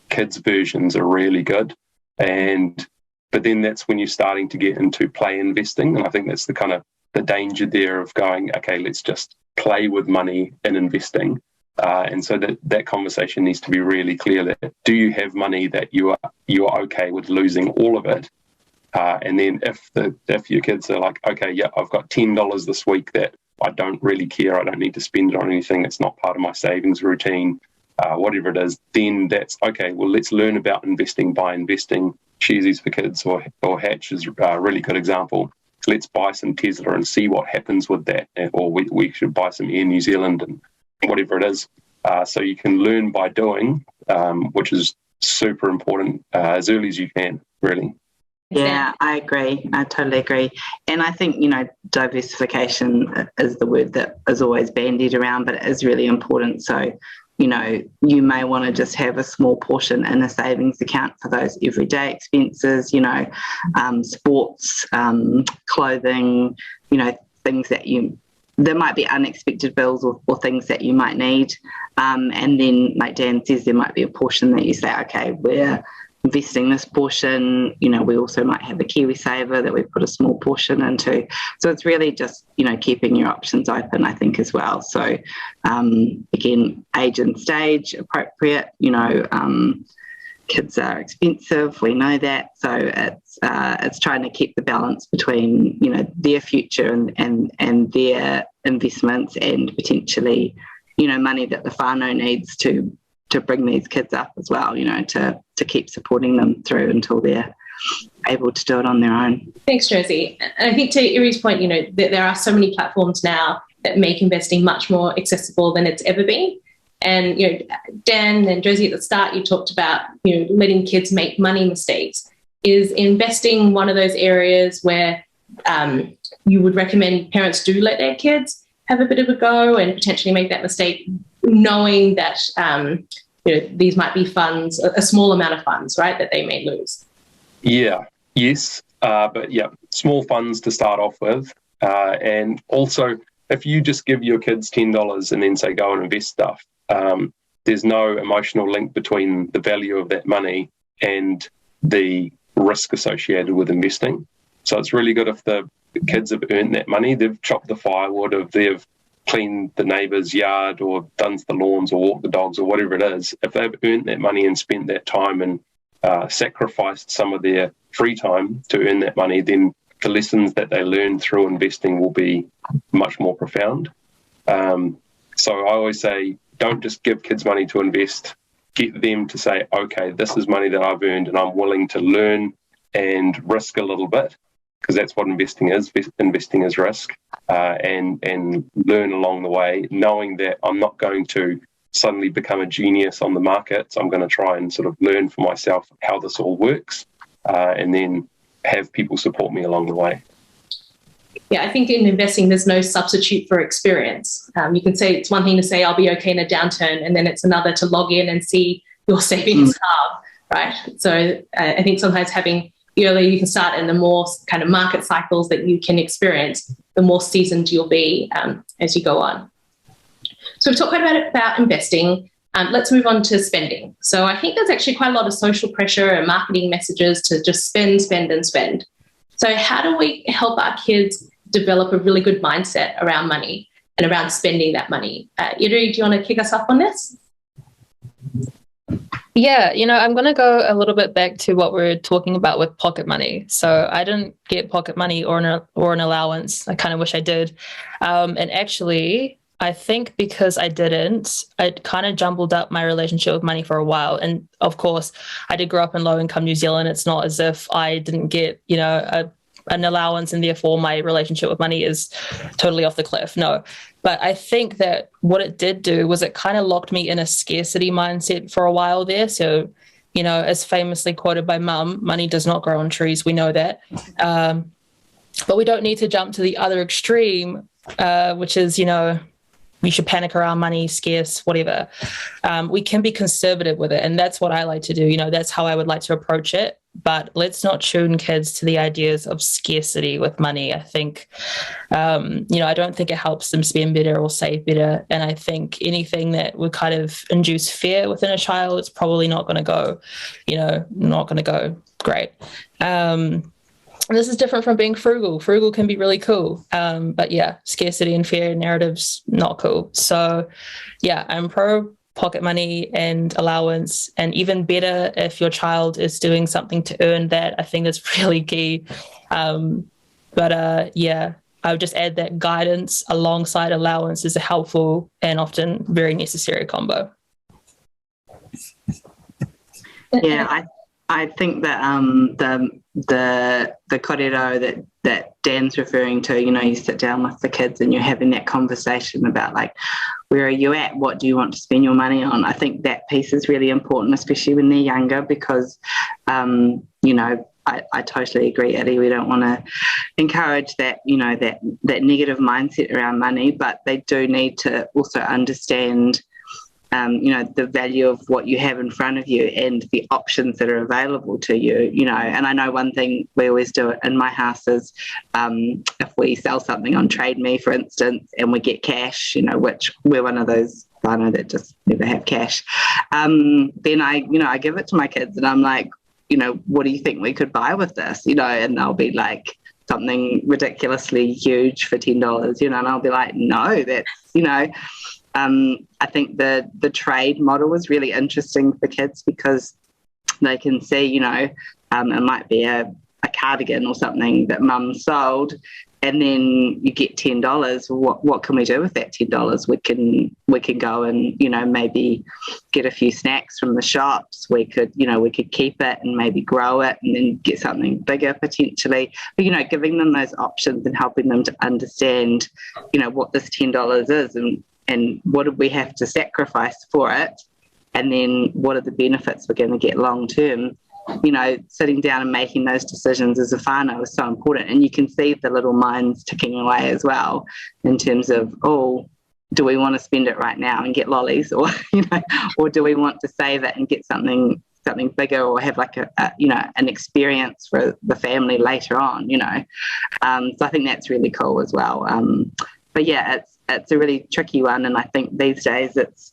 kids versions are really good. But then that's when you're starting to get into play investing. And I think that's the danger there of going, okay, let's just play with money in investing. And so that conversation needs to be really clear that do you have money that you are okay with losing all of it? And then if your kids are like, okay, yeah, I've got $10 this week that I don't really care, I don't need to spend it on anything, it's not part of my savings routine, whatever it is, then that's okay, well, let's learn about investing by investing. Sharesies for Kids or Hatch is a really good example. Let's buy some Tesla and see what happens with that, or we should buy some Air New Zealand and whatever it is. So you can learn by doing, which is super important as early as you can, really. Yeah, I agree. I totally agree. And I think, diversification is the word that is always bandied around, but it is really important. So, you may want to just have a small portion in a savings account for those everyday expenses, sports, clothing, things that there might be unexpected bills or things that you might need. And then, like Dan says, there might be a portion that you say, okay, we're investing this portion, we also might have a Kiwisaver that we put a small portion into. So it's really just, keeping your options open, I think, as well. So again, age and stage appropriate, kids are expensive, we know that. So it's trying to keep the balance between, their future and their investments and potentially, money that the whānau needs to bring these kids up as well, to keep supporting them through until they're able to do it on their own. Thanks, Josie. And I think to Iri's point, there are so many platforms now that make investing much more accessible than it's ever been. And, Dan and Josie, at the start, you talked about, letting kids make money mistakes. Is investing one of those areas where you would recommend parents do let their kids have a bit of a go and potentially make that mistake, knowing that these might be funds, a small amount of funds, right, that they may lose? Yeah, yes. But yeah, small funds to start off with. And also, if you just give your kids $10 and then say, go and invest stuff, there's no emotional link between the value of that money and the risk associated with investing. So it's really good if the kids have earned that money, they've chopped the firewood, if they've cleaned the neighbour's yard or done the lawns or walked the dogs or whatever it is, if they've earned that money and spent that time and sacrificed some of their free time to earn that money, then the lessons that they learn through investing will be much more profound. So I always say, don't just give kids money to invest. Get them to say, okay, this is money that I've earned and I'm willing to learn and risk a little bit, because that's what investing is. Investing is risk, and learn along the way, knowing that I'm not going to suddenly become a genius on the markets. I'm going to try and sort of learn for myself how this all works, and then have people support me along the way. Yeah, I think in investing, there's no substitute for experience. You can say it's one thing to say, I'll be okay in a downturn, and then it's another to log in and see your savings halve, right? So I think sometimes having the earlier you can start and the more kind of market cycles that you can experience, the more seasoned you'll be as you go on. So we've talked quite a bit about investing. Let's move on to spending. So I think there's actually quite a lot of social pressure and marketing messages to just spend, spend, and spend. So how do we help our kids develop a really good mindset around money and around spending that money? Iri, do you want to kick us off on this? Yeah, I'm going to go a little bit back to what we were talking about with pocket money. So I didn't get pocket money or an allowance. I kind of wish I did. And actually, I think because I didn't, it kind of jumbled up my relationship with money for a while. And of course, I did grow up in low-income New Zealand. It's not as if I didn't get, an allowance and therefore my relationship with money is totally off the cliff. No. But I think that what it did do was it kind of locked me in a scarcity mindset for a while there. So, as famously quoted by Mum, money does not grow on trees. We know that. But we don't need to jump to the other extreme, which is, we should panic around money, scarce, whatever. We can be conservative with it. And that's what I like to do. That's how I would like to approach it. But let's not tune kids to the ideas of scarcity with money. I think, I don't think it helps them spend better or save better. And I think anything that would kind of induce fear within a child, it's probably not going to go, great. This is different from being frugal. Frugal can be really cool. But yeah, scarcity and fear narratives, not cool. So yeah, I'm pro pocket money and allowance, and even better if your child is doing something to earn that. I think that's really key. Yeah, I would just add that guidance alongside allowance is a helpful and often very necessary combo. Yeah, I think that the kōrero that Dan's referring to, you sit down with the kids and you're having that conversation about like, where are you at? What do you want to spend your money on? I think that piece is really important, especially when they're younger, because, I totally agree, Eddie. We don't want to encourage that, that negative mindset around money, but they do need to also understand the value of what you have in front of you and the options that are available to you, and I know one thing we always do in my house is if we sell something on Trade Me, for instance, and we get cash, which we're one of those that just never have cash, then I give it to my kids and I'm like, what do you think we could buy with this? And they'll be like, something ridiculously huge for $10, and I'll be like, no, that's, I think the trade model was really interesting for kids because they can see, it might be a cardigan or something that Mum sold, and then you get $10. What can we do with that $10? We can go and maybe get a few snacks from the shops. We could keep it and maybe grow it and then get something bigger potentially. But giving them those options and helping them to understand what this $10 is and what did we have to sacrifice for it, and then what are the benefits we're going to get long term. Sitting down and making those decisions as a whānau is so important, and you can see the little minds ticking away as well in terms of, do we want to spend it right now and get lollies, or or do we want to save it and get something something bigger or have like an experience for the family later on, so I think that's really cool as well. But yeah, it's a really tricky one, and I think these days it's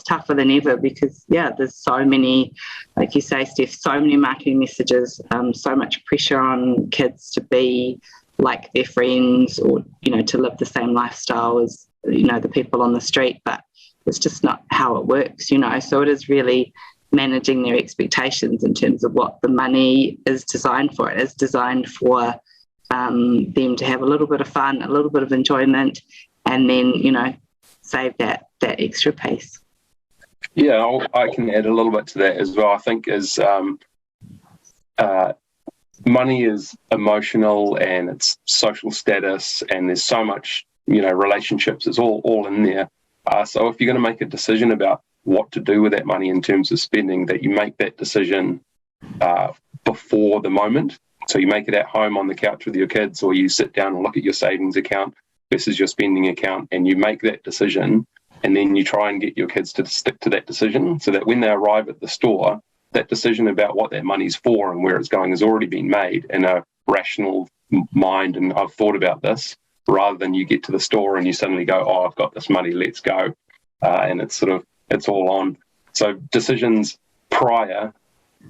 tougher than ever because there's so many, like you say, Steph, so many marketing messages, so much pressure on kids to be like their friends or to live the same lifestyle as the people on the street, but it's just not how it works, so it is really managing their expectations in terms of what the money is designed for. It is designed for them to have a little bit of fun, a little bit of enjoyment, and then save that extra piece. Yeah, I can add a little bit to that as well. I think money is emotional and it's social status, and there's so much, relationships. It's all in there. So if you're going to make a decision about what to do with that money in terms of spending, that you make that decision before the moment. So you make it at home on the couch with your kids, or you sit down and look at your savings account versus your spending account, and you make that decision, and then you try and get your kids to stick to that decision so that when they arrive at the store, that decision about what that money's for and where it's going has already been made in a rational mind, and I've thought about this, rather than you get to the store and you suddenly go, oh, I've got this money, let's go. And it's all on. So decisions prior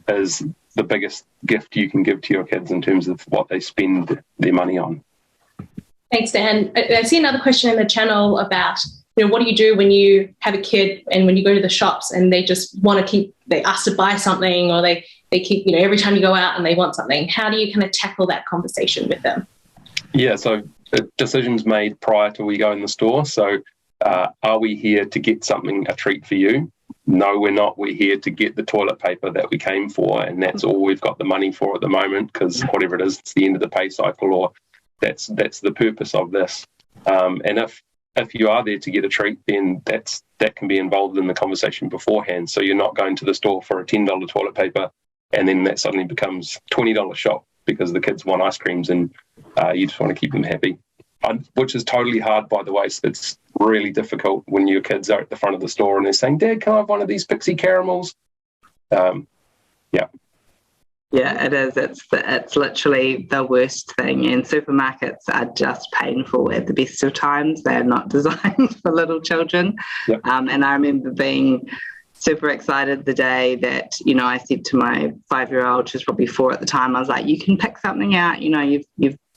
is the biggest gift you can give to your kids in terms of what they spend their money on. Thanks, Dan. I see another question in the channel about, what do you do when you have a kid and when you go to the shops and they just want to they ask to buy something, or they keep, every time you go out and they want something, how do you kind of tackle that conversation with them? Yeah, so decisions made prior to we go in the store. So are we here to get a treat for you? No, we're not. We're here to get the toilet paper that we came for, and that's all we've got the money for at the moment, because whatever it is, it's the end of the pay cycle, or that's the purpose of this. And if you are there to get a treat, then that can be involved in the conversation beforehand. So you're not going to the store for a $10 toilet paper, and then that suddenly becomes $20 shop because the kids want ice creams, and you just want to keep them happy. Which is totally hard, by the way. So it's really difficult when your kids are at the front of the store and they're saying, Dad, can I have one of these pixie caramels? Yeah, it is. It's literally the worst thing. And supermarkets are just painful at the best of times. They're not designed for little children. Yep. And I remember being super excited the day that, I said to my 5-year-old, she was probably 4 at the time, I was like, you can pick something out.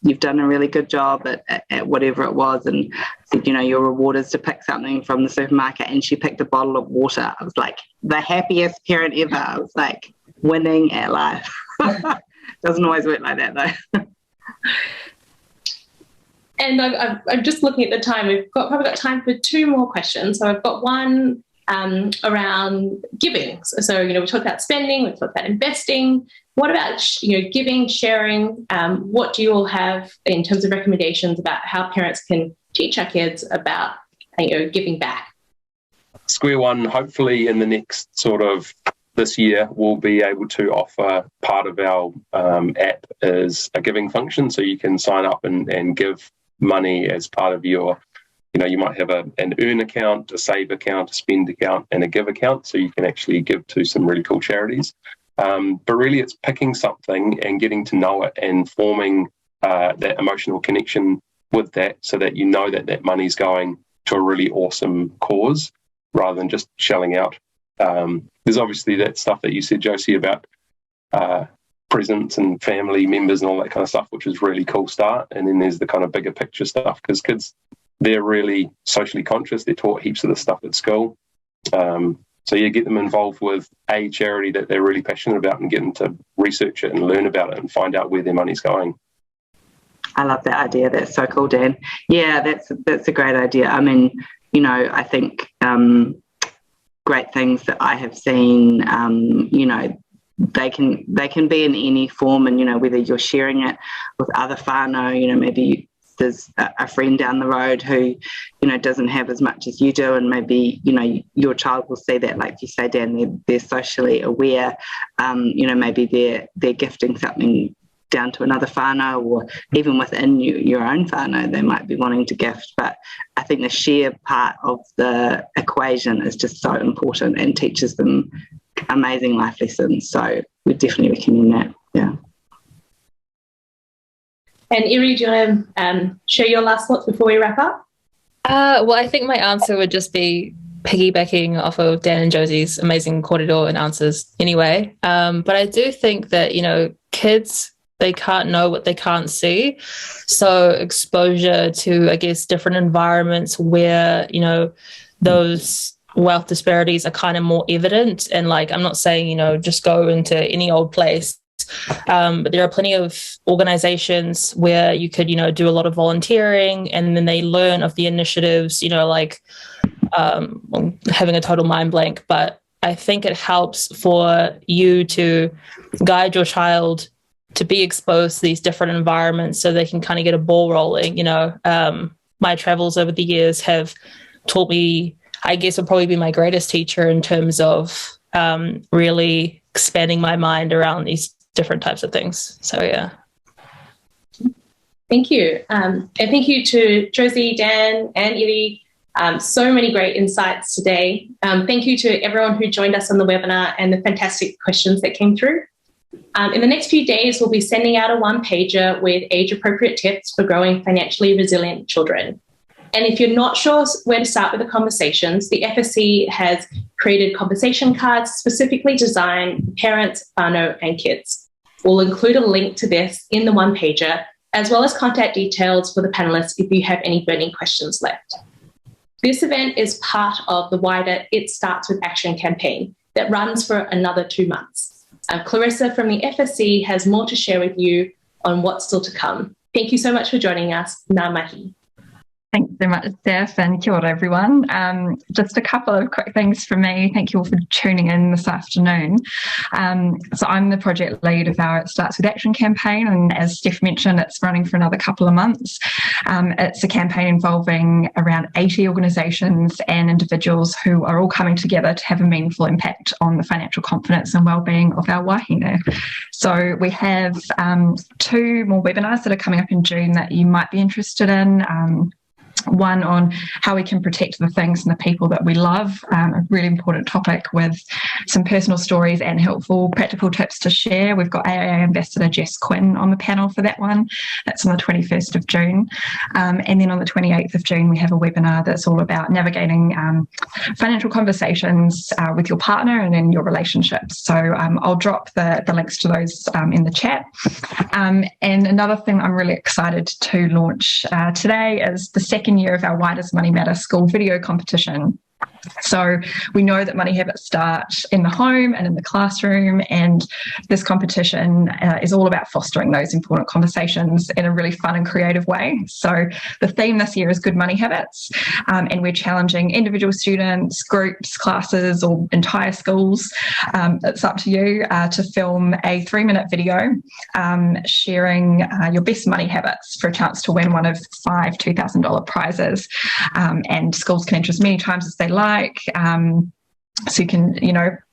You've done a really good job at whatever it was. And said, your reward is to pick something from the supermarket. And she picked a bottle of water. I was like, the happiest parent ever. I was like, winning at life. Doesn't always work like that, though. And I'm just looking at the time. We've probably got time for 2 more questions. So I've got one around giving. So, we talked about spending, we've talked about investing. What about, giving, sharing? What do you all have in terms of recommendations about how parents can teach our kids about, giving back? Square one, hopefully in the next sort of this year, we'll be able to offer part of our app as a giving function. So you can sign up and give money as part of your, you might have an earn account, a save account, a spend account, and a give account. So you can actually give to some really cool charities. But really it's picking something and getting to know it and forming that emotional connection with that, so that that money's going to a really awesome cause rather than just shelling out. There's obviously that stuff that you said, Josie, about presents and family members and all that kind of stuff, which is really cool start. And then there's the kind of bigger picture stuff, because kids, they're really socially conscious. They're taught heaps of this stuff at school. So you get them involved with a charity that they're really passionate about and get them to research it and learn about it and find out where their money's going. I love that idea. That's so cool, Dan. Yeah, that's a great idea. I mean, I think great things that I have seen, they can be in any form, and, whether you're sharing it with other whānau, maybe there's a friend down the road who, doesn't have as much as you do, and maybe, your child will see that, like you say, Dan, they're socially aware, maybe they're gifting something down to another whānau, or even within your own whānau, they might be wanting to gift. But I think the share part of the equation is just so important and teaches them amazing life lessons. So we definitely recommend that. Yeah. And Iri, do you want to share your last thoughts before we wrap up? Well, I think my answer would just be piggybacking off of Dan and Josie's amazing corridor and answers anyway. But I do think that, kids, they can't know what they can't see. So exposure to, I guess, different environments where, those wealth disparities are kind of more evident. And I'm not saying, just go into any old place. But there are plenty of organizations where you could, do a lot of volunteering, and then they learn of the initiatives, having a total mind blank. But I think it helps for you to guide your child to be exposed to these different environments so they can kind of get a ball rolling. My travels over the years have taught me, I guess, will probably be my greatest teacher in terms of really expanding my mind around these different types of things. So, yeah. Thank you. And thank you to Josie, Dan, and Iri. So many great insights today. Thank you to everyone who joined us on the webinar and the fantastic questions that came through. In the next few days, we'll be sending out a one-pager with age-appropriate tips for growing financially resilient children. And if you're not sure where to start with the conversations, the FSC has created conversation cards specifically designed for parents, whānau, and kids. We'll include a link to this in the one-pager, as well as contact details for the panellists if you have any burning questions left. This event is part of the wider It Starts With Action campaign that runs for another 2 months. Clarissa from the FSC has more to share with you on what's still to come. Thank you so much for joining us. Ngā mihi. Thanks so much, Steph, and kia ora, everyone. Just a couple of quick things from me. Thank you all for tuning in this afternoon. So I'm the project lead of our It Starts With Action campaign, and as Steph mentioned, it's running for another couple of months. It's a campaign involving around 80 organisations and individuals who are all coming together to have a meaningful impact on the financial confidence and wellbeing of our wahine. So we have 2 more webinars that are coming up in June that you might be interested in. One on how we can protect the things and the people that we love, a really important topic with some personal stories and helpful practical tips to share. We've got AIA Ambassador Jess Quinn on the panel for that one. That's on the 21st of June. And then on the 28th of June, we have a webinar that's all about navigating financial conversations with your partner and in your relationships. So I'll drop the links to those in the chat. And another thing I'm really excited to launch today is the second year of our Why Does Money Matter school video competition. So we know that money habits start in the home and in the classroom, and this competition is all about fostering those important conversations in a really fun and creative way. So the theme this year is good money habits, and we're challenging individual students, groups, classes, or entire schools. It's up to you to film a 3-minute video sharing your best money habits for a chance to win one of 5 $2,000 prizes. And schools can enter as many times as they like. So you can,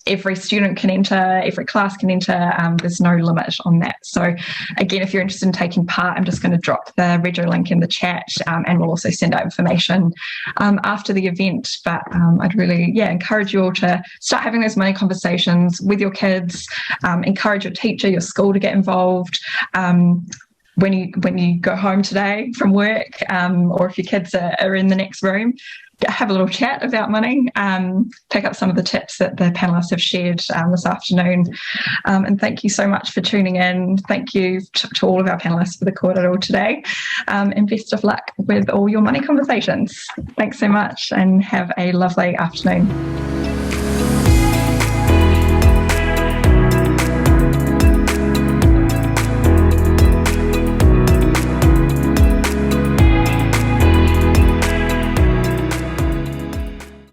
every student can enter, every class can enter. There's no limit on that. So again, if you're interested in taking part, I'm just going to drop the rego link in the chat, and we'll also send out information after the event. But I'd really, encourage you all to start having those money conversations with your kids. Encourage your teacher, your school to get involved. When you go home today from work, or if your kids are in the next room, have a little chat about money, pick up some of the tips that the panellists have shared this afternoon. And thank you so much for tuning in. Thank you to all of our panellists for the kōrero today, and best of luck with all your money conversations. Thanks so much and have a lovely afternoon.